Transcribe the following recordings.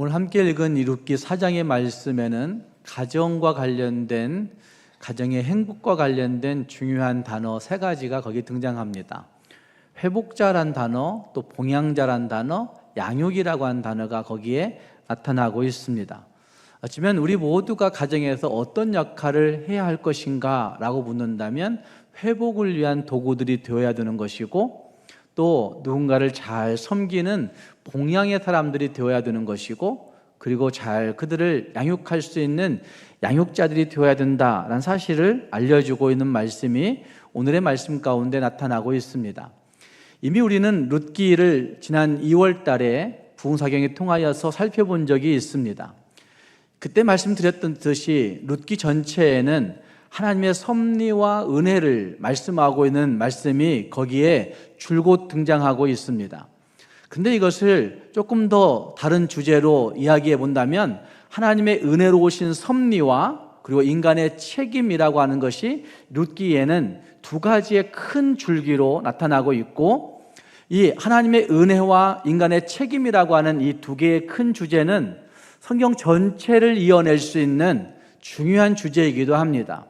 오늘 함께 읽은 이 룻기 4장의 말씀에는 가정과 관련된, 가정의 행복과 관련된 중요한 단어 3가지가 거기 등장합니다. 회복자란 단어, 또 봉양자란 단어, 양육이라고 하는 단어가 거기에 나타나고 있습니다. 어쩌면 우리 모두가 가정에서 어떤 역할을 해야 할 것인가 라고 묻는다면 회복을 위한 도구들이 되어야 되는 것이고, 또 누군가를 잘 섬기는 봉양의 사람들이 되어야 되는 것이고, 그리고 잘 그들을 양육할 수 있는 양육자들이 되어야 된다라는 사실을 알려주고 있는 말씀이 오늘의 말씀 가운데 나타나고 있습니다. 이미 우리는 룻기를 지난 2월 달에 부흥사경에 통하여서 살펴본 적이 있습니다. 그때 말씀드렸던 듯이 룻기 전체에는 하나님의 섭리와 은혜를 말씀하고 있는 말씀이 거기에 줄곧 등장하고 있습니다. 근데 이것을 조금 더 다른 주제로 이야기해 본다면 하나님의 은혜로우신 섭리와 그리고 인간의 책임이라고 하는 것이 룻기에는 2가지의 큰 줄기로 나타나고 있고, 이 하나님의 은혜와 인간의 책임이라고 하는 이 2개의 큰 주제는 성경 전체를 이어낼 수 있는 중요한 주제이기도 합니다.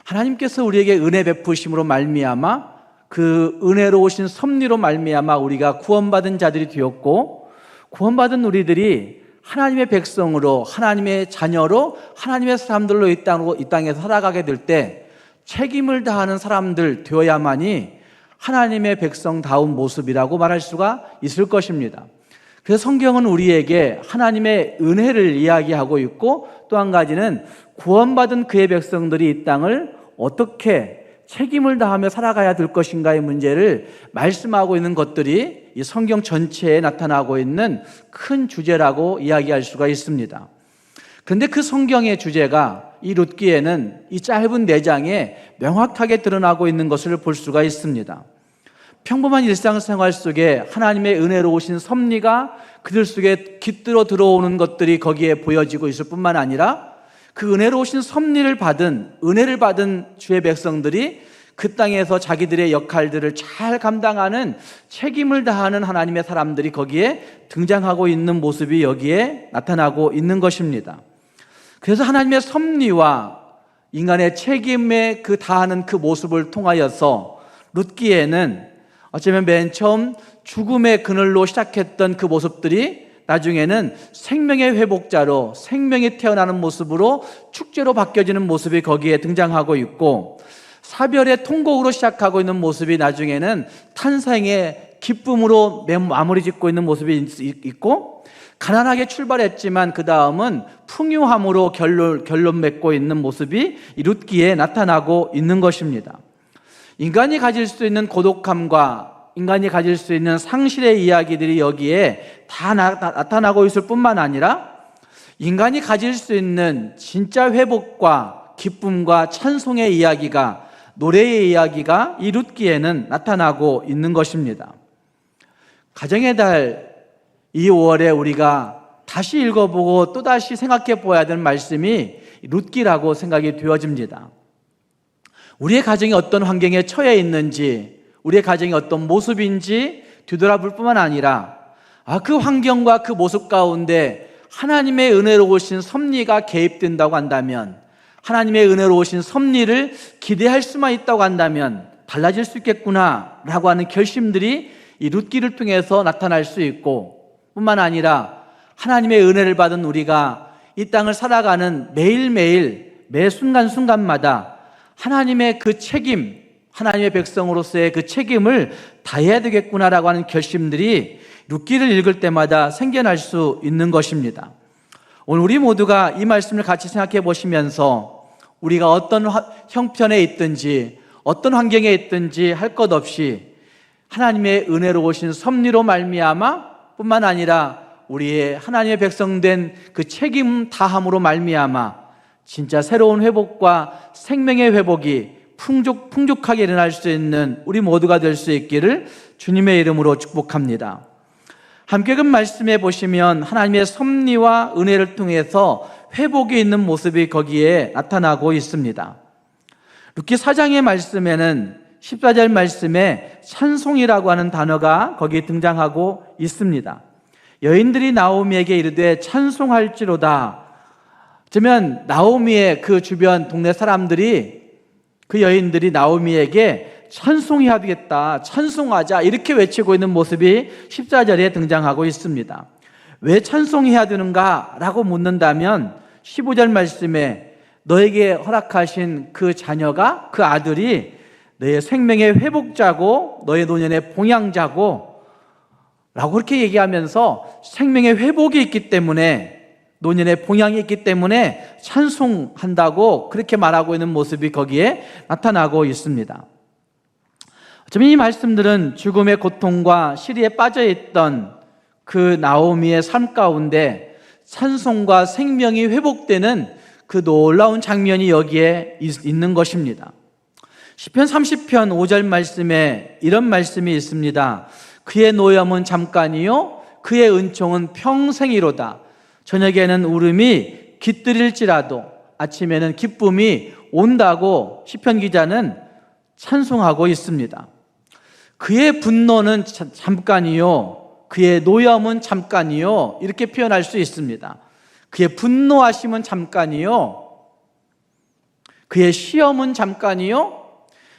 하나님께서 우리에게 은혜 베푸심으로 말미암아 그 은혜로우신 섭리로 말미암아 우리가 구원받은 자들이 되었고, 구원받은 우리들이 하나님의 백성으로, 하나님의 자녀로, 하나님의 사람들로 이 땅에서 살아가게 될 때 책임을 다하는 사람들 되어야만이 하나님의 백성다운 모습이라고 말할 수가 있을 것입니다. 그래서 성경은 우리에게 하나님의 은혜를 이야기하고 있고, 또 한 가지는 구원받은 그의 백성들이 이 땅을 어떻게 책임을 다하며 살아가야 될 것인가의 문제를 말씀하고 있는 것들이 이 성경 전체에 나타나고 있는 큰 주제라고 이야기할 수가 있습니다. 그런데 그 성경의 주제가 이 룻기에는 이 짧은 4장에 명확하게 드러나고 있는 것을 볼 수가 있습니다. 평범한 일상생활 속에 하나님의 은혜로우신 섭리가 그들 속에 깃들어 들어오는 것들이 거기에 보여지고 있을 뿐만 아니라, 그 은혜로우신 섭리를 받은, 은혜를 받은 주의 백성들이 그 땅에서 자기들의 역할들을 잘 감당하는, 책임을 다하는 하나님의 사람들이 거기에 등장하고 있는 모습이 여기에 나타나고 있는 것입니다. 그래서 하나님의 섭리와 인간의 책임에 그 다하는 그 모습을 통하여서 룻기에는 어쩌면 맨 처음 죽음의 그늘로 시작했던 그 모습들이 나중에는 생명의 회복자로, 생명이 태어나는 모습으로 축제로 바뀌어지는 모습이 거기에 등장하고 있고, 사별의 통곡으로 시작하고 있는 모습이 나중에는 탄생의 기쁨으로 마무리 짓고 있는 모습이 있고, 가난하게 출발했지만 그 다음은 풍요함으로 결론 맺고 있는 모습이 이 룻기에 나타나고 있는 것입니다. 인간이 가질 수 있는 고독함과 인간이 가질 수 있는 상실의 이야기들이 여기에 다 나타나고 있을 뿐만 아니라, 인간이 가질 수 있는 진짜 회복과 기쁨과 찬송의 이야기가, 노래의 이야기가 이 룻기에는 나타나고 있는 것입니다. 가정의 달 이 5월에 우리가 다시 읽어보고 또다시 생각해 보아야 되는 말씀이 룻기라고 생각이 되어집니다. 우리의 가정이 어떤 환경에 처해 있는지, 우리의 가정이 어떤 모습인지 뒤돌아볼 뿐만 아니라, 그 환경과 그 모습 가운데 하나님의 은혜로우신 섭리가 개입된다고 한다면, 하나님의 은혜로우신 섭리를 기대할 수만 있다고 한다면 달라질 수 있겠구나 라고 하는 결심들이 이 룻기를 통해서 나타날 수 있고, 뿐만 아니라 하나님의 은혜를 받은 우리가 이 땅을 살아가는 매일매일 매 순간순간마다 하나님의 그 책임, 하나님의 백성으로서의 그 책임을 다해야 되겠구나라고 하는 결심들이 룻기를 읽을 때마다 생겨날 수 있는 것입니다. 오늘 우리 모두가 이 말씀을 같이 생각해 보시면서 우리가 어떤 형편에 있든지 어떤 환경에 있든지 할 것 없이 하나님의 은혜로우신 섭리로 말미암아 뿐만 아니라 우리의 하나님의 백성된 그 책임 다함으로 말미암아 진짜 새로운 회복과 생명의 회복이 풍족하게 일어날 수 있는 우리 모두가 될 수 있기를 주님의 이름으로 축복합니다. 함께 그 말씀해 보시면 하나님의 섭리와 은혜를 통해서 회복이 있는 모습이 거기에 나타나고 있습니다. 룻기 4장의 말씀에는 14절 말씀에 찬송이라고 하는 단어가 거기에 등장하고 있습니다. 여인들이 나오미에게 이르되 찬송할지로다. 어쩌면 나오미의 그 주변 동네 사람들이, 그 여인들이 나오미에게 찬송해야 되겠다, 찬송하자 이렇게 외치고 있는 모습이 14절에 등장하고 있습니다. 왜 찬송해야 되는가 라고 묻는다면 15절 말씀에 너에게 허락하신 그 자녀가, 그 아들이 너의 생명의 회복자고 너의 노년의 봉양자고 라고 그렇게 얘기하면서 생명의 회복이 있기 때문에, 노년의 봉양이 있기 때문에 찬송한다고 그렇게 말하고 있는 모습이 거기에 나타나고 있습니다. 어쩌면 이 말씀들은 죽음의 고통과 시리에 빠져있던 그 나오미의 삶 가운데 찬송과 생명이 회복되는 그 놀라운 장면이 여기에 있는 것입니다. 시편 30편 5절 말씀에 이런 말씀이 있습니다. 그의 노염은 잠깐이요 그의 은총은 평생이로다. 저녁에는 울음이 깃들일지라도 아침에는 기쁨이 온다고 시편 기자는 찬송하고 있습니다. 그의 분노는 잠깐이요 그의 노염은 잠깐이요 이렇게 표현할 수 있습니다. 그의 분노하심은 잠깐이요 그의 시험은 잠깐이요,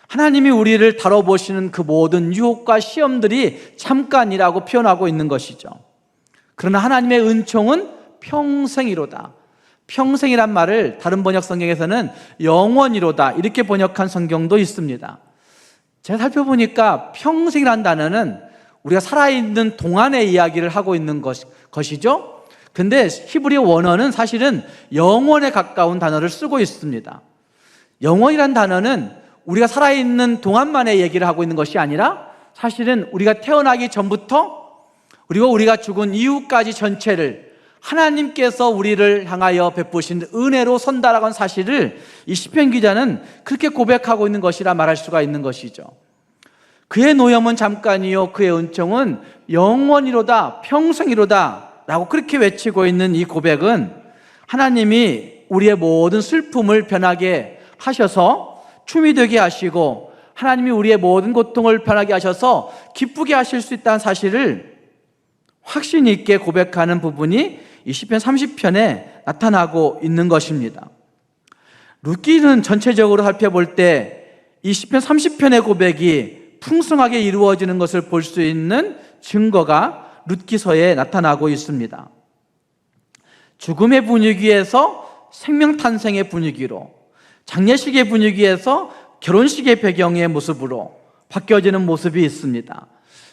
하나님이 우리를 다뤄보시는 그 모든 유혹과 시험들이 잠깐이라고 표현하고 있는 것이죠. 그러나 하나님의 은총은 평생이로다. 평생이란 말을 다른 번역 성경에서는 영원이로다 이렇게 번역한 성경도 있습니다. 제가 살펴보니까 평생이란 단어는 우리가 살아있는 동안의 이야기를 하고 있는 것이죠. 근데 히브리 원어는 사실은 영원에 가까운 단어를 쓰고 있습니다. 영원이란 단어는 우리가 살아있는 동안만의 얘기를 하고 있는 것이 아니라 사실은 우리가 태어나기 전부터 그리고 우리가 죽은 이후까지 전체를 하나님께서 우리를 향하여 베푸신 은혜로 선다라고 하는 사실을 이 시편 기자는 그렇게 고백하고 있는 것이라 말할 수가 있는 것이죠. 그의 노염은 잠깐이요 그의 은총은 영원이로다, 평생이로다 라고 그렇게 외치고 있는 이 고백은 하나님이 우리의 모든 슬픔을 변하게 하셔서 춤이 되게 하시고 하나님이 우리의 모든 고통을 변하게 하셔서 기쁘게 하실 수 있다는 사실을 확신 있게 고백하는 부분이 이 시편 30편에 나타나고 있는 것입니다. 룻기는 전체적으로 살펴볼 때 이 시편 30편의 고백이 풍성하게 이루어지는 것을 볼 수 있는 증거가 룻기서에 나타나고 있습니다. 죽음의 분위기에서 생명 탄생의 분위기로, 장례식의 분위기에서 결혼식의 배경의 모습으로 바뀌어지는 모습이 있습니다.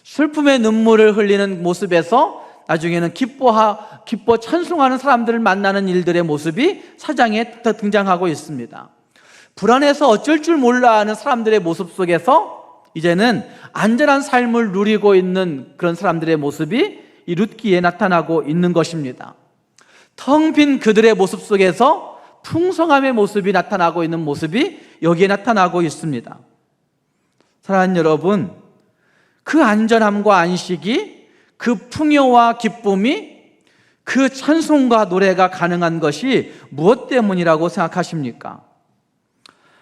슬픔의 눈물을 흘리는 모습에서 나중에는 기뻐 찬송하는 사람들을 만나는 일들의 모습이 사장에 등장하고 있습니다. 불안해서 어쩔 줄 몰라 하는 사람들의 모습 속에서 이제는 안전한 삶을 누리고 있는 그런 사람들의 모습이 이 룻기에 나타나고 있는 것입니다. 텅 빈 그들의 모습 속에서 풍성함의 모습이 나타나고 있는 모습이 여기에 나타나고 있습니다. 사랑하는 여러분, 그 안전함과 안식이, 그 풍요와 기쁨이, 그 찬송과 노래가 가능한 것이 무엇 때문이라고 생각하십니까?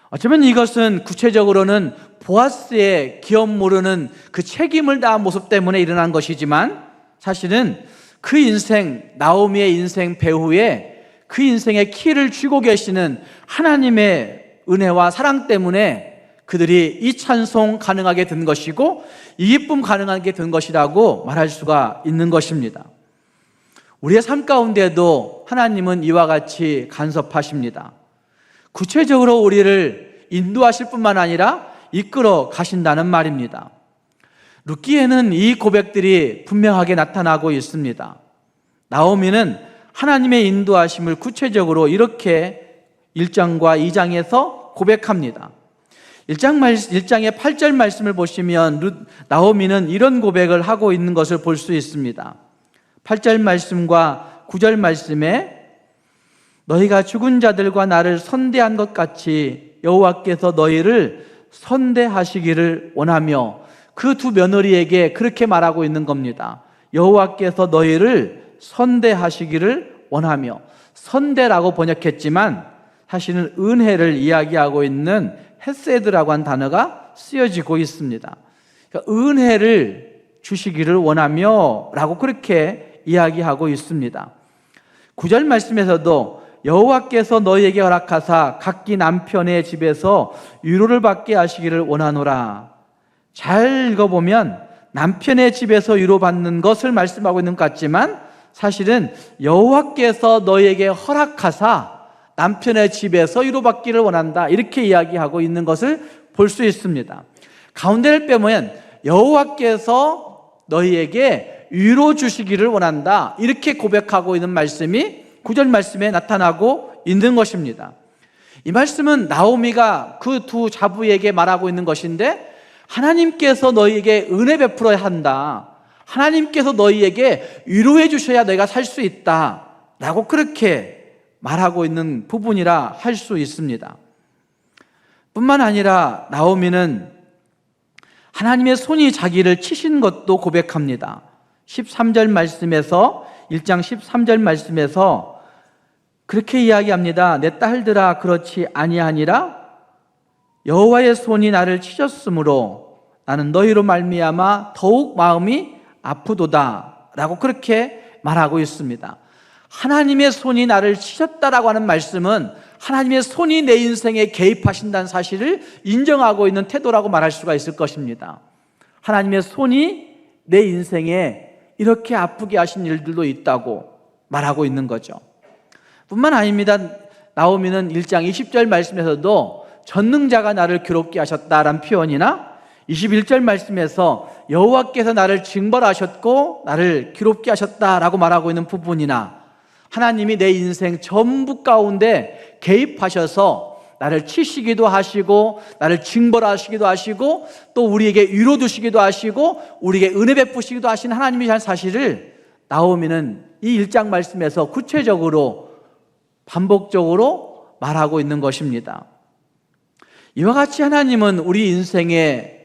어쩌면 이것은 구체적으로는 보아스의 기업 모르는 그 책임을 다한 모습 때문에 일어난 것이지만 사실은 그 인생, 나오미의 인생 배후에 그 인생의 키를 쥐고 계시는 하나님의 은혜와 사랑 때문에 그들이 이 찬송 가능하게 된 것이고 이 기쁨 가능하게 된 것이라고 말할 수가 있는 것입니다. 우리의 삶 가운데도 하나님은 이와 같이 간섭하십니다. 구체적으로 우리를 인도하실 뿐만 아니라 이끌어 가신다는 말입니다. 룻기에는 이 고백들이 분명하게 나타나고 있습니다. 나오미는 하나님의 인도하심을 구체적으로 이렇게 1장과 2장에서 고백합니다. 1장의 8절 말씀을 보시면 나오미는 이런 고백을 하고 있는 것을 볼 수 있습니다. 8절 말씀과 9절 말씀에 너희가 죽은 자들과 나를 선대한 것 같이 여호와께서 너희를 선대하시기를 원하며, 그 두 며느리에게 그렇게 말하고 있는 겁니다. 여호와께서 너희를 선대하시기를 원하며, 선대라고 번역했지만 사실은 은혜를 이야기하고 있는 헤세드라고 한 단어가 쓰여지고 있습니다. 그러니까 은혜를 주시기를 원하며 라고 그렇게 이야기하고 있습니다. 9절 말씀에서도 여호와께서 너희에게 허락하사 각기 남편의 집에서 위로를 받게 하시기를 원하노라. 잘 읽어보면 남편의 집에서 위로받는 것을 말씀하고 있는 것 같지만 사실은 여호와께서 너희에게 허락하사 남편의 집에서 위로받기를 원한다, 이렇게 이야기하고 있는 것을 볼 수 있습니다. 가운데를 빼면 여호와께서 너희에게 위로 주시기를 원한다, 이렇게 고백하고 있는 말씀이 9절 말씀에 나타나고 있는 것입니다. 이 말씀은 나오미가 그 두 자부에게 말하고 있는 것인데, 하나님께서 너희에게 은혜 베풀어야 한다, 하나님께서 너희에게 위로해 주셔야 너희가 살 수 있다 라고 그렇게 말하고 있는 부분이라 할 수 있습니다. 뿐만 아니라 나오미는 하나님의 손이 자기를 치신 것도 고백합니다. 13절 말씀에서 1장 13절 말씀에서 그렇게 이야기합니다. 내 딸들아, 그렇지 아니하니라. 여호와의 손이 나를 치셨으므로 나는 너희로 말미암아 더욱 마음이 아프도다 라고 그렇게 말하고 있습니다. 하나님의 손이 나를 치셨다라고 하는 말씀은 하나님의 손이 내 인생에 개입하신다는 사실을 인정하고 있는 태도라고 말할 수가 있을 것입니다. 하나님의 손이 내 인생에 이렇게 아프게 하신 일들도 있다고 말하고 있는 거죠. 뿐만 아닙니다. 나오미는 1장 20절 말씀에서도 전능자가 나를 괴롭게 하셨다라는 표현이나 21절 말씀에서 여호와께서 나를 징벌하셨고 나를 괴롭게 하셨다라고 말하고 있는 부분이나 하나님이 내 인생 전부 가운데 개입하셔서 나를 치시기도 하시고 나를 징벌하시기도 하시고 또 우리에게 위로 주시기도 하시고 우리에게 은혜 베푸시기도 하신 하나님이라는 사실을 나오미는 이 1장 말씀에서 구체적으로 반복적으로 말하고 있는 것입니다. 이와 같이 하나님은 우리 인생의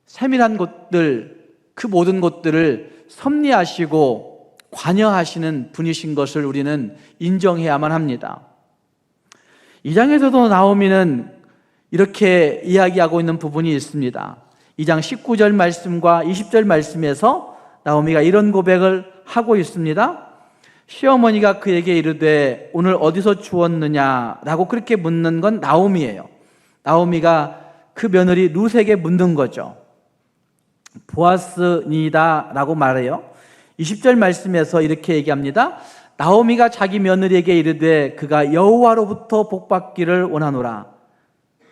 세밀한 것들, 그 모든 것들을 섭리하시고 관여하시는 분이신 것을 우리는 인정해야만 합니다. 2장에서도 나오미는 이렇게 이야기하고 있는 부분이 있습니다. 2장 19절 말씀과 20절 말씀에서 나오미가 이런 고백을 하고 있습니다. 시어머니가 그에게 이르되 오늘 어디서 주웠느냐라고 그렇게 묻는 건 나오미예요. 나오미가 그 며느리 룻에게 묻는 거죠. 보아스니다 라고 말해요. 20절 말씀에서 이렇게 얘기합니다. 나오미가 자기 며느리에게 이르되 그가 여호와로부터 복받기를 원하노라.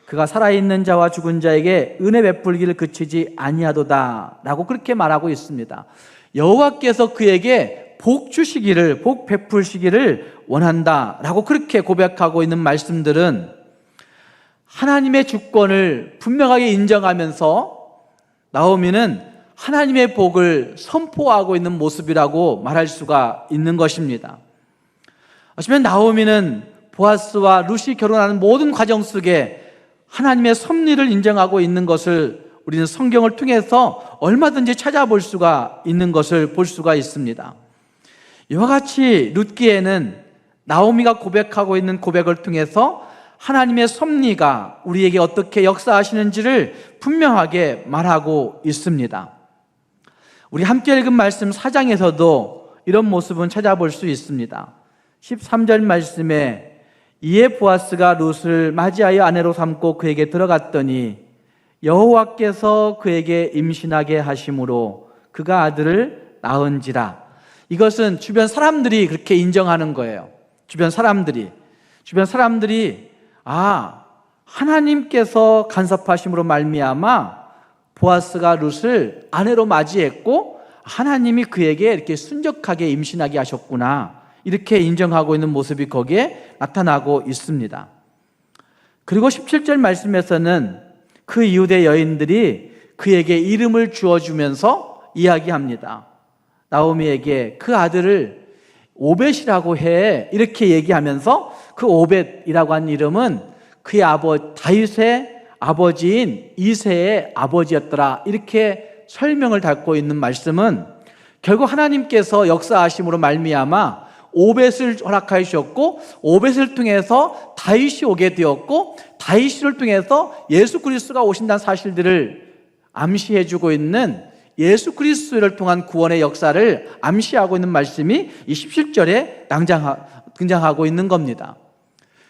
그가 살아있는 자와 죽은 자에게 은혜 베풀기를 그치지 아니하도다 라고 그렇게 말하고 있습니다. 여호와께서 그에게 복 주시기를, 복 베풀시기를 원한다 라고 그렇게 고백하고 있는 말씀들은 하나님의 주권을 분명하게 인정하면서 나오미는 하나님의 복을 선포하고 있는 모습이라고 말할 수가 있는 것입니다. 어쩌면 나오미는 보아스와 룻이 결혼하는 모든 과정 속에 하나님의 섭리를 인정하고 있는 것을 우리는 성경을 통해서 얼마든지 찾아볼 수가 있는 것을 볼 수가 있습니다. 이와 같이 룻기에는 나오미가 고백하고 있는 고백을 통해서 하나님의 섭리가 우리에게 어떻게 역사하시는지를 분명하게 말하고 있습니다. 우리 함께 읽은 말씀 4장에서도 이런 모습은 찾아볼 수 있습니다. 13절 말씀에 이에 보아스가 룻을 맞이하여 아내로 삼고 그에게 들어갔더니 여호와께서 그에게 임신하게 하심으로 그가 아들을 낳은지라. 이것은 주변 사람들이 그렇게 인정하는 거예요. 주변 사람들이 하나님께서 간섭하심으로 말미암아 보아스가 룻을 아내로 맞이했고 하나님이 그에게 이렇게 순적하게 임신하게 하셨구나, 이렇게 인정하고 있는 모습이 거기에 나타나고 있습니다. 그리고 17절 말씀에서는 그 이웃의 여인들이 그에게 이름을 주어주면서 이야기합니다. 나오미에게 그 아들을 오벳이라고 해, 이렇게 얘기하면서 그 오벳이라고 한 이름은 그의 다윗의 아버지인 이새의 아버지였더라, 이렇게 설명을 담고 있는 말씀은 결국 하나님께서 역사하심으로 말미암아 오벳을 허락하여 주셨고 오벳을 통해서 다윗이 오게 되었고 다윗을 통해서 예수 그리스도가 오신다는 사실들을 암시해주고 있는 예수 그리스도를 통한 구원의 역사를 암시하고 있는 말씀이 이 17절에 등장하고 있는 겁니다.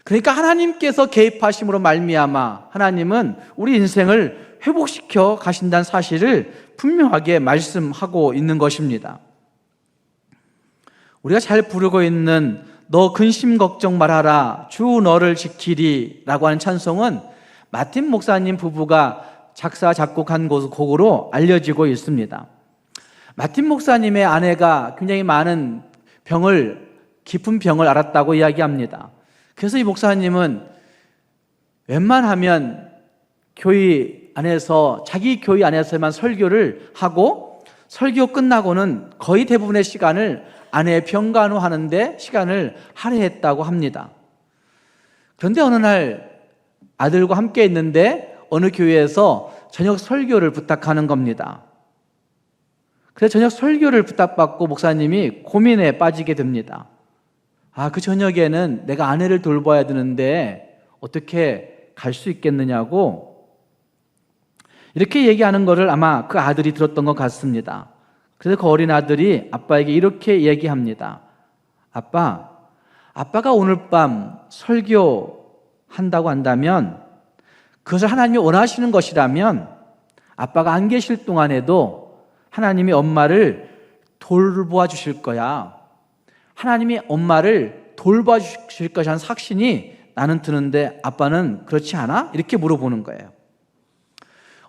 그러니까 하나님께서 개입하심으로 말미암아 하나님은 우리 인생을 회복시켜 가신다는 사실을 분명하게 말씀하고 있는 것입니다. 우리가 잘 부르고 있는 너 근심 걱정 말아라 주 너를 지키리 라고 하는 찬송은 마틴 목사님 부부가 작사 작곡한 곡으로 알려지고 있습니다. 마틴 목사님의 아내가 굉장히 많은 깊은 병을 앓았다고 이야기합니다. 그래서 이 목사님은 웬만하면 자기 교회 안에서만 설교를 하고 설교 끝나고는 거의 대부분의 시간을 아내의 병간호하는데 시간을 할애했다고 합니다. 그런데 어느 날 아들과 함께 있는데 어느 교회에서 저녁 설교를 부탁하는 겁니다. 그래서 저녁 설교를 부탁받고 목사님이 고민에 빠지게 됩니다. 그 저녁에는 내가 아내를 돌봐야 되는데 어떻게 갈 수 있겠느냐고 이렇게 얘기하는 것을 아마 그 아들이 들었던 것 같습니다. 그래서 그 어린 아들이 아빠에게 이렇게 얘기합니다. 아빠가 오늘 밤 설교한다고 한다면 그것을 하나님이 원하시는 것이라면 아빠가 안 계실 동안에도 하나님이 엄마를 돌보아 주실 거야. 하나님이 엄마를 돌봐 주실 것이라는 확신이 나는 드는데 아빠는 그렇지 않아? 이렇게 물어보는 거예요.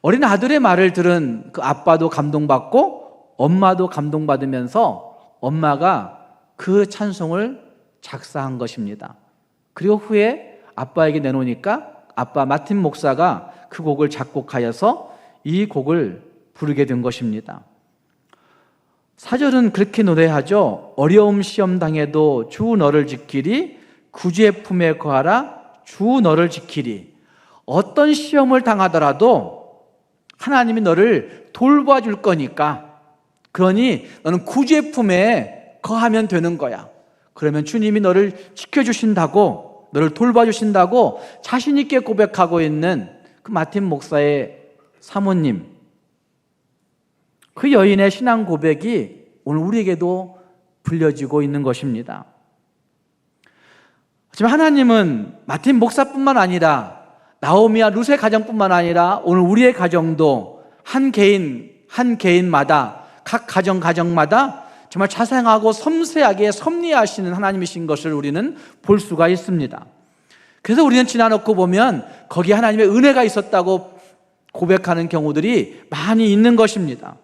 어린 아들의 말을 들은 그 아빠도 감동받고 엄마도 감동받으면서 엄마가 그 찬송을 작사한 것입니다. 그리고 후에 아빠에게 내놓으니까 아빠 마틴 목사가 그 곡을 작곡하여서 이 곡을 부르게 된 것입니다. 사절은 그렇게 노래하죠. 어려움 시험 당해도 주 너를 지키리 구주의 품에 거하라 주 너를 지키리. 어떤 시험을 당하더라도 하나님이 너를 돌봐줄 거니까 그러니 너는 구주의 품에 거하면 되는 거야. 그러면 주님이 너를 지켜주신다고 너를 돌봐주신다고 자신 있게 고백하고 있는 그 마틴 목사의 사모님, 그 여인의 신앙 고백이 오늘 우리에게도 불려지고 있는 것입니다. 하지만 하나님은 마틴 목사뿐만 아니라 나오미와 룻의 가정뿐만 아니라 오늘 우리의 가정도 한 개인마다 각 가정마다 정말 자상하고 섬세하게 섭리하시는 하나님이신 것을 우리는 볼 수가 있습니다. 그래서 우리는 지나놓고 보면 거기에 하나님의 은혜가 있었다고 고백하는 경우들이 많이 있는 것입니다.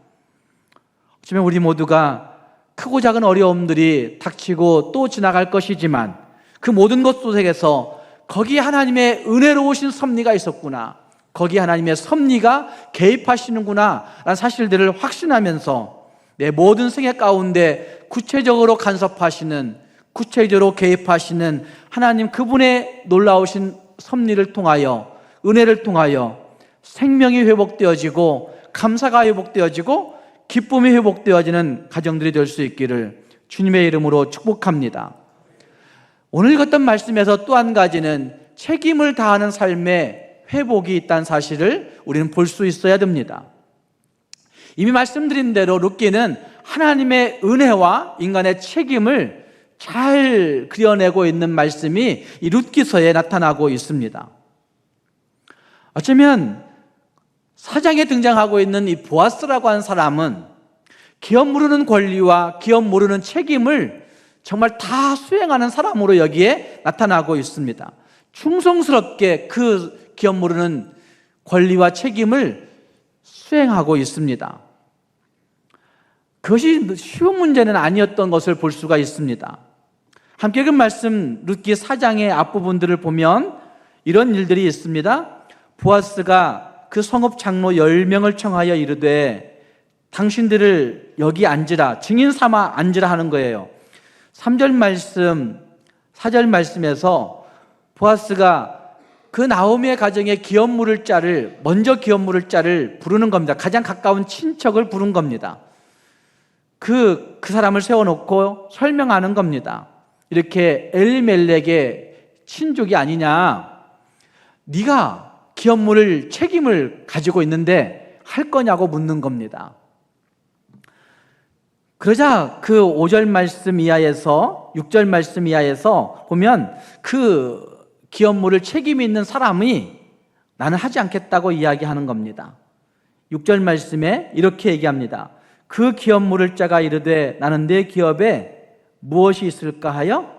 하지만 우리 모두가 크고 작은 어려움들이 닥치고 또 지나갈 것이지만 그 모든 것 속에서 거기에 하나님의 은혜로우신 섭리가 있었구나, 거기에 하나님의 섭리가 개입하시는구나 라는 사실들을 확신하면서 내 모든 생애 가운데 구체적으로 간섭하시는, 구체적으로 개입하시는 하나님 그분의 놀라우신 섭리를 통하여, 은혜를 통하여 생명이 회복되어지고 감사가 회복되어지고 기쁨이 회복되어지는 가정들이 될 수 있기를 주님의 이름으로 축복합니다. 오늘 읽었던 말씀에서 또 한 가지는 책임을 다하는 삶의 회복이 있다는 사실을 우리는 볼 수 있어야 됩니다. 이미 말씀드린 대로 룻기는 하나님의 은혜와 인간의 책임을 잘 그려내고 있는 말씀이 이 룻기서에 나타나고 있습니다. 어쩌면 사장에 등장하고 있는 이 보아스라고 하는 사람은 기업 모르는 권리와 기업 모르는 책임을 정말 다 수행하는 사람으로 여기에 나타나고 있습니다. 충성스럽게 그 기업 모르는 권리와 책임을 수행하고 있습니다. 그것이 쉬운 문제는 아니었던 것을 볼 수가 있습니다. 함께 읽은 말씀 룻기 4장의 앞부분들을 보면 이런 일들이 있습니다. 보아스가 그 성읍 장로 10명을 청하여 이르되 당신들을 여기 앉으라, 증인 삼아 앉으라 하는 거예요. 3절 말씀, 4절 말씀에서 보아스가 그 나오미의 가정에 먼저 기업 물을 자를 부르는 겁니다. 가장 가까운 친척을 부른 겁니다. 그 사람을 세워놓고 설명하는 겁니다. 이렇게 엘리멜렉의 친족이 아니냐, 네가 기업 물을 책임을 가지고 있는데 할 거냐고 묻는 겁니다. 그러자 그 5절 말씀 이하에서 6절 말씀 이하에서 보면 그 기업물을 책임 있는 사람이 나는 하지 않겠다고 이야기하는 겁니다. 6절 말씀에 이렇게 얘기합니다. 그 기업물을 자가 이르되 나는 내 기업에 무엇이 있을까 하여?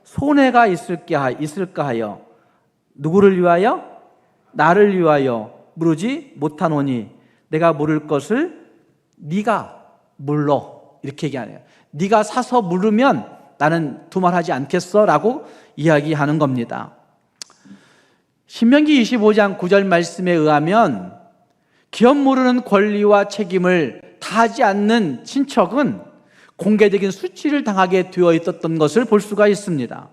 손해가 있을까 하여? 누구를 위하여? 나를 위하여 물으지 못하노니 내가 물을 것을 네가 물러. 이렇게 얘기하네요. 네가 사서 물으면 나는 두말하지 않겠어 라고 이야기하는 겁니다. 신명기 25장 9절 말씀에 의하면 기업 모르는 권리와 책임을 다하지 않는 친척은 공개적인 수치를 당하게 되어 있었던 것을 볼 수가 있습니다.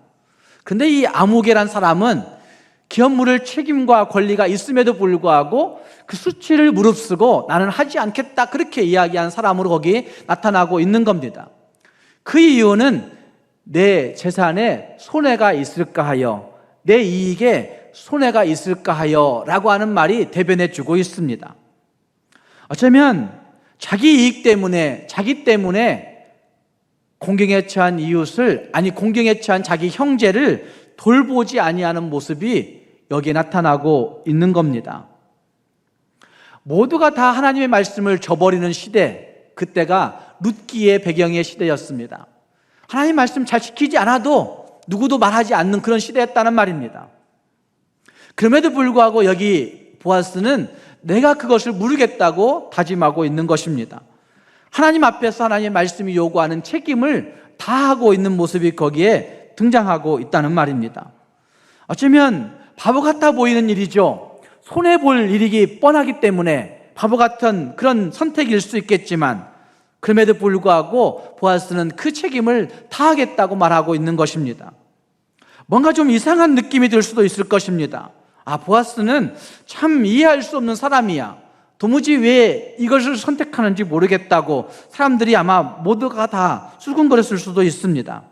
그런데 이 아무개란 사람은 기업 물을 책임과 권리가 있음에도 불구하고 그 수치를 무릅쓰고 나는 하지 않겠다 그렇게 이야기한 사람으로 거기 나타나고 있는 겁니다. 그 이유는 내 재산에 손해가 있을까 하여, 내 이익에 손해가 있을까 하여 라고 하는 말이 대변해 주고 있습니다. 어쩌면 자기 이익 때문에, 자기 때문에 공경에 처한 이웃을, 아니 공경에 처한 자기 형제를 돌보지 아니하는 모습이 여기에 나타나고 있는 겁니다. 모두가 다 하나님의 말씀을 저버리는 시대, 그때가 룻기의 배경의 시대였습니다. 하나님 말씀 잘 지키지 않아도 누구도 말하지 않는 그런 시대였다는 말입니다. 그럼에도 불구하고 여기 보아스는 내가 그것을 물으겠다고 다짐하고 있는 것입니다. 하나님 앞에서 하나님의 말씀이 요구하는 책임을 다하고 있는 모습이 거기에 등장하고 있다는 말입니다. 어쩌면 바보 같아 보이는 일이죠. 손해볼 일이기 뻔하기 때문에 바보 같은 그런 선택일 수 있겠지만 그럼에도 불구하고 보아스는 그 책임을 다하겠다고 말하고 있는 것입니다. 뭔가 좀 이상한 느낌이 들 수도 있을 것입니다. 아, 보아스는 참 이해할 수 없는 사람이야. 도무지 왜 이것을 선택하는지 모르겠다고 사람들이 아마 모두가 다 수군거렸을 수도 있습니다.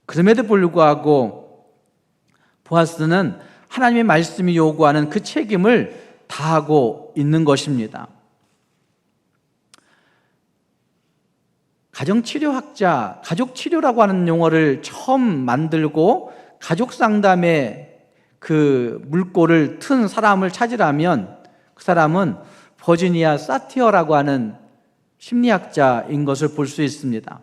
그럼에도 불구하고 보아스는 하나님의 말씀이 요구하는 그 책임을 다하고 있는 것입니다. 가정치료학자, 가족치료라고 하는 용어를 처음 만들고 가족상담의 그 물꼬를 튼 사람을 찾으라면 그 사람은 버지니아 사티어라고 하는 심리학자인 것을 볼 수 있습니다.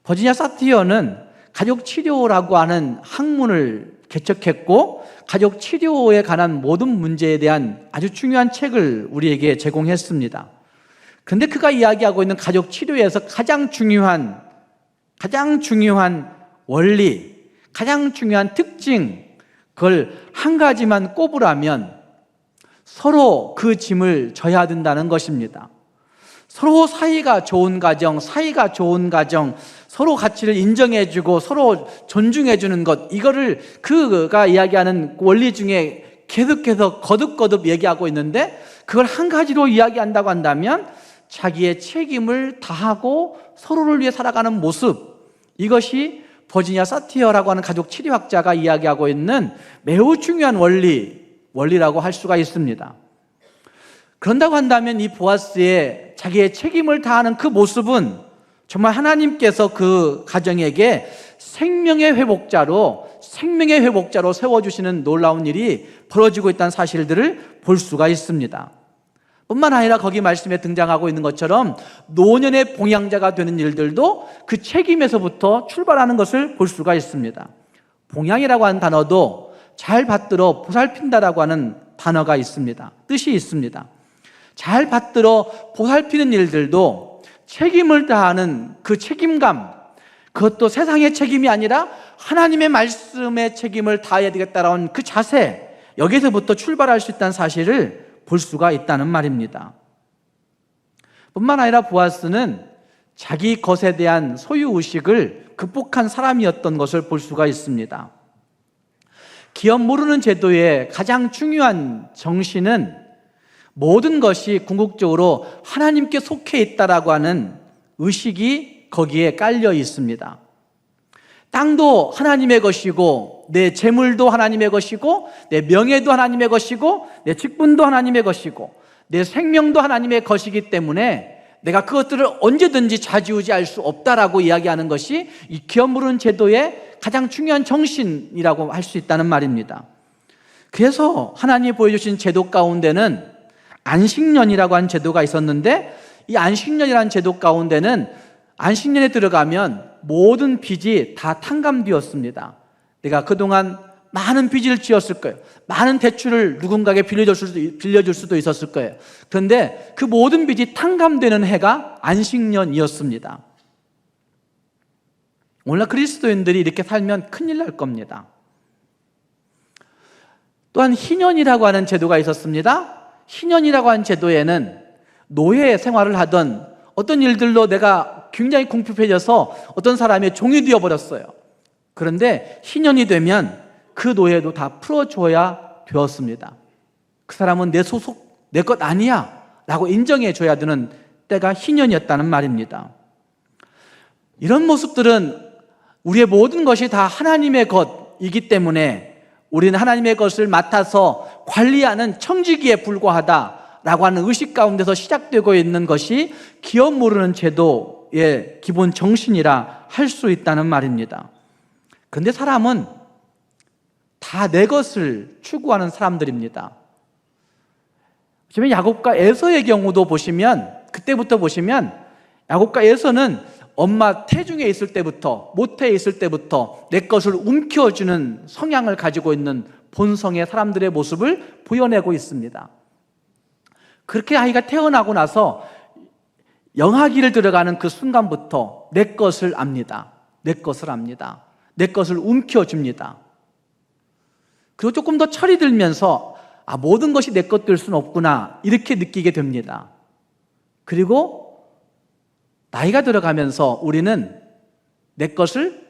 버지니아 사티어는 가족치료라고 하는 학문을 개척했고 가족치료에 관한 모든 문제에 대한 아주 중요한 책을 우리에게 제공했습니다. 그런데 그가 이야기하고 있는 가족치료에서 가장 중요한 원리, 가장 중요한 특징, 그걸 한 가지만 꼽으라면 서로 그 짐을 져야 된다는 것입니다. 서로 사이가 좋은 가정, 서로 가치를 인정해주고 서로 존중해주는 것, 이거를 그가 이야기하는 원리 중에 계속해서 거듭거듭 얘기하고 있는데 그걸 한 가지로 이야기한다고 한다면 자기의 책임을 다하고 서로를 위해 살아가는 모습, 이것이 버지니아 사티어라고 하는 가족 치료학자가 이야기하고 있는 매우 중요한 원리라고 할 수가 있습니다. 그런다고 한다면 이 보아스의 자기의 책임을 다하는 그 모습은 정말 하나님께서 그 가정에게 생명의 회복자로 세워주시는 놀라운 일이 벌어지고 있다는 사실들을 볼 수가 있습니다. 뿐만 아니라 거기 말씀에 등장하고 있는 것처럼 노년의 봉양자가 되는 일들도 그 책임에서부터 출발하는 것을 볼 수가 있습니다. 봉양이라고 하는 단어도 잘 받들어 보살핀다라고 하는 단어가 있습니다. 뜻이 있습니다. 잘 받들어 보살피는 일들도 책임을 다하는 그 책임감, 그것도 세상의 책임이 아니라 하나님의 말씀의 책임을 다해야 되겠다라는 그 자세, 여기서부터 출발할 수 있다는 사실을 볼 수가 있다는 말입니다. 뿐만 아니라 보아스는 자기 것에 대한 소유의식을 극복한 사람이었던 것을 볼 수가 있습니다. 기업 모르는 제도의 가장 중요한 정신은 모든 것이 궁극적으로 하나님께 속해 있다라고 하는 의식이 거기에 깔려 있습니다. 땅도 하나님의 것이고 내 재물도 하나님의 것이고 내 명예도 하나님의 것이고 내 직분도 하나님의 것이고 내 생명도 하나님의 것이기 때문에 내가 그것들을 언제든지 좌지우지할 수 없다라고 이야기하는 것이 이 기업 물은 제도의 가장 중요한 정신이라고 할 수 있다는 말입니다. 그래서 하나님이 보여주신 제도 가운데는 안식년이라고 하는 제도가 있었는데, 이 안식년이라는 제도 가운데는 안식년에 들어가면 모든 빚이 다 탕감되었습니다. 내가 그동안 많은 빚을 지었을 거예요. 많은 대출을 누군가에게 빌려줄 수도 있었을 거예요. 그런데 그 모든 빚이 탕감되는 해가 안식년이었습니다. 오늘날 그리스도인들이 이렇게 살면 큰일 날 겁니다. 또한 희년이라고 하는 제도가 있었습니다. 희년이라고 하는 제도에는 노예 생활을 하던 어떤 일들로 내가 굉장히 궁핍해져서 어떤 사람의 종이 되어버렸어요. 그런데 희년이 되면 그 노예도 다 풀어줘야 되었습니다. 그 사람은 내 소속, 내 것 아니야 라고 인정해줘야 되는 때가 희년이었다는 말입니다. 이런 모습들은 우리의 모든 것이 다 하나님의 것이기 때문에 우리는 하나님의 것을 맡아서 관리하는 청지기에 불과하다라고 하는 의식 가운데서 시작되고 있는 것이 기업 모르는 제도의 기본 정신이라 할 수 있다는 말입니다. 그런데 사람은 다 내 것을 추구하는 사람들입니다. 지금 야곱과 에서의 경우도 보시면, 그때부터 보시면 야곱과 에서는 엄마 태중에 있을 때부터, 모태에 있을 때부터 내 것을 움켜쥐는 성향을 가지고 있는 본성의 사람들의 모습을 보여내고 있습니다. 그렇게 아이가 태어나고 나서 영아기를 들어가는 그 순간부터 내 것을 압니다. 내 것을 압니다. 내 것을 움켜줍니다. 그리고 조금 더 철이 들면서 모든 것이 내 것 될 수는 없구나, 이렇게 느끼게 됩니다. 그리고 나이가 들어가면서 우리는 내 것을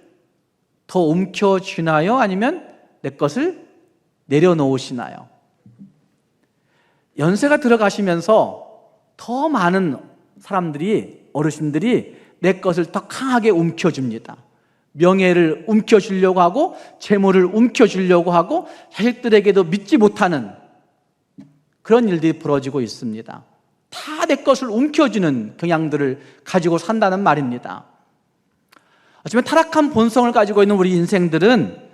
더 움켜쥐나요? 아니면 내 것을 내려놓으시나요? 연세가 들어가시면서 더 많은 사람들이, 어르신들이 내 것을 더 강하게 움켜줍니다. 명예를 움켜주려고 하고, 재물을 움켜주려고 하고, 자식들에게도 믿지 못하는 그런 일들이 벌어지고 있습니다. 다 내 것을 움켜쥐는 경향들을 가지고 산다는 말입니다. 하지만 타락한 본성을 가지고 있는 우리 인생들은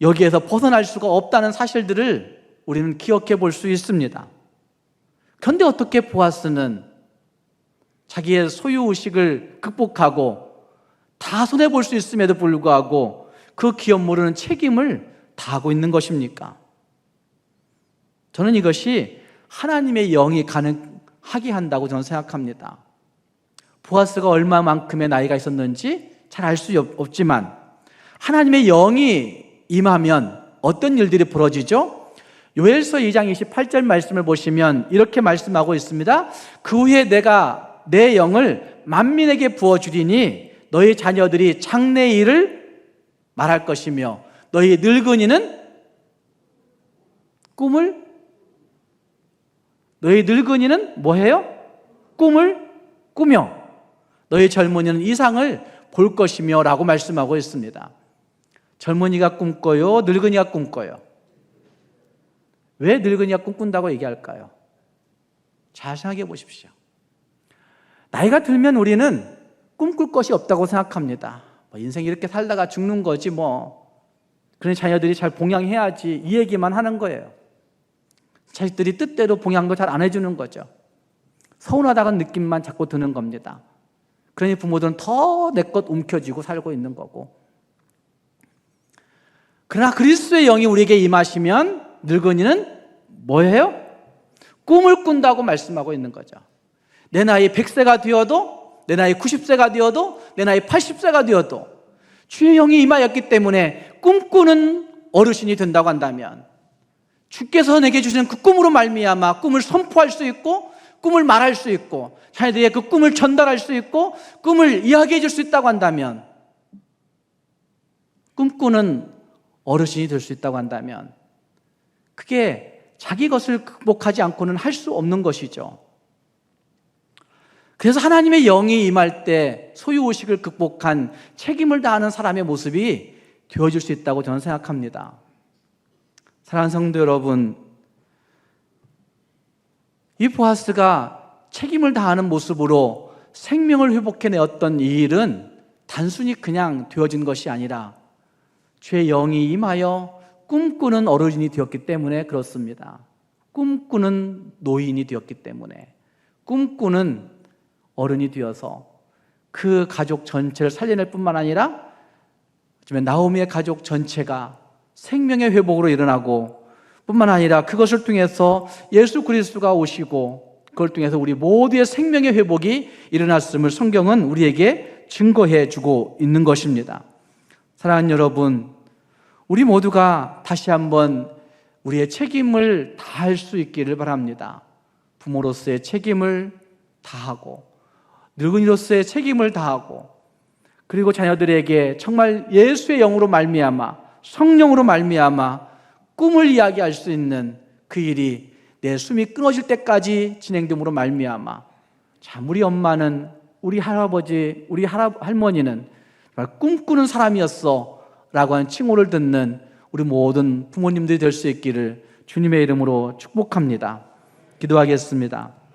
여기에서 벗어날 수가 없다는 사실들을 우리는 기억해 볼 수 있습니다. 그런데 어떻게 보아스는 자기의 소유의식을 극복하고 다 손해볼 수 있음에도 불구하고 그 기업 모르는 책임을 다하고 있는 것입니까? 저는 이것이 하나님의 영이 가능하게 한다고 저는 생각합니다. 보아스가 얼마만큼의 나이가 있었는지 잘 알 수 없지만 하나님의 영이 임하면 어떤 일들이 벌어지죠? 요엘서 2장 28절 말씀을 보시면 이렇게 말씀하고 있습니다. 그 후에 내가 내 영을 만민에게 부어주리니 너희 자녀들이 장래일을 말할 것이며 너희 늙은이는 뭐해요? 꿈을 꾸며 너희 젊은이는 이상을 볼 것이며 라고 말씀하고 있습니다. 젊은이가 꿈꿔요? 늙은이가 꿈꿔요? 왜 늙은이가 꿈꾼다고 얘기할까요? 잘 생각해 보십시오. 나이가 들면 우리는 꿈꿀 것이 없다고 생각합니다. 인생 이렇게 살다가 죽는 거지 그런 자녀들이 잘 봉양해야지, 이 얘기만 하는 거예요. 자식들이 뜻대로 봉양도 잘 안 해주는 거죠. 서운하다는 느낌만 자꾸 드는 겁니다. 그러니 부모들은 더 내 것 움켜쥐고 살고 있는 거고. 그러나 그리스도의 영이 우리에게 임하시면 늙은이는 뭐예요? 꿈을 꾼다고 말씀하고 있는 거죠. 내 나이 100세가 되어도, 내 나이 90세가 되어도, 내 나이 80세가 되어도 주의 영이 임하였기 때문에 꿈꾸는 어르신이 된다고 한다면 주께서 내게 주시는 그 꿈으로 말미암아 꿈을 선포할 수 있고, 꿈을 말할 수 있고, 자녀들에게 그 꿈을 전달할 수 있고, 꿈을 이야기해 줄 수 있다고 한다면, 꿈꾸는 어르신이 될 수 있다고 한다면 그게 자기 것을 극복하지 않고는 할 수 없는 것이죠. 그래서 하나님의 영이 임할 때 소유의식을 극복한 책임을 다하는 사람의 모습이 되어줄 수 있다고 저는 생각합니다. 사랑하는 성도 여러분, 이 보아스가 책임을 다하는 모습으로 생명을 회복해내었던 이 일은 단순히 그냥 되어진 것이 아니라 주의 영이 임하여 꿈꾸는 어른이 되었기 때문에 그렇습니다. 꿈꾸는 노인이 되었기 때문에, 꿈꾸는 어른이 되어서 그 가족 전체를 살려낼 뿐만 아니라 나오미의 가족 전체가 생명의 회복으로 일어나고, 뿐만 아니라 그것을 통해서 예수 그리스도가 오시고 그걸 통해서 우리 모두의 생명의 회복이 일어났음을 성경은 우리에게 증거해 주고 있는 것입니다. 사랑하는 여러분, 우리 모두가 다시 한번 우리의 책임을 다할 수 있기를 바랍니다. 부모로서의 책임을 다하고, 늙은이로서의 책임을 다하고, 그리고 자녀들에게 정말 예수의 영으로 말미암아, 성령으로 말미암아 꿈을 이야기할 수 있는 그 일이 내 숨이 끊어질 때까지 진행됨으로 말미암아, 참 우리 엄마는, 우리 할아버지, 우리 할머니는 정말 꿈꾸는 사람이었어 라고 하는 칭호를 듣는 우리 모든 부모님들이 될 수 있기를 주님의 이름으로 축복합니다. 기도하겠습니다.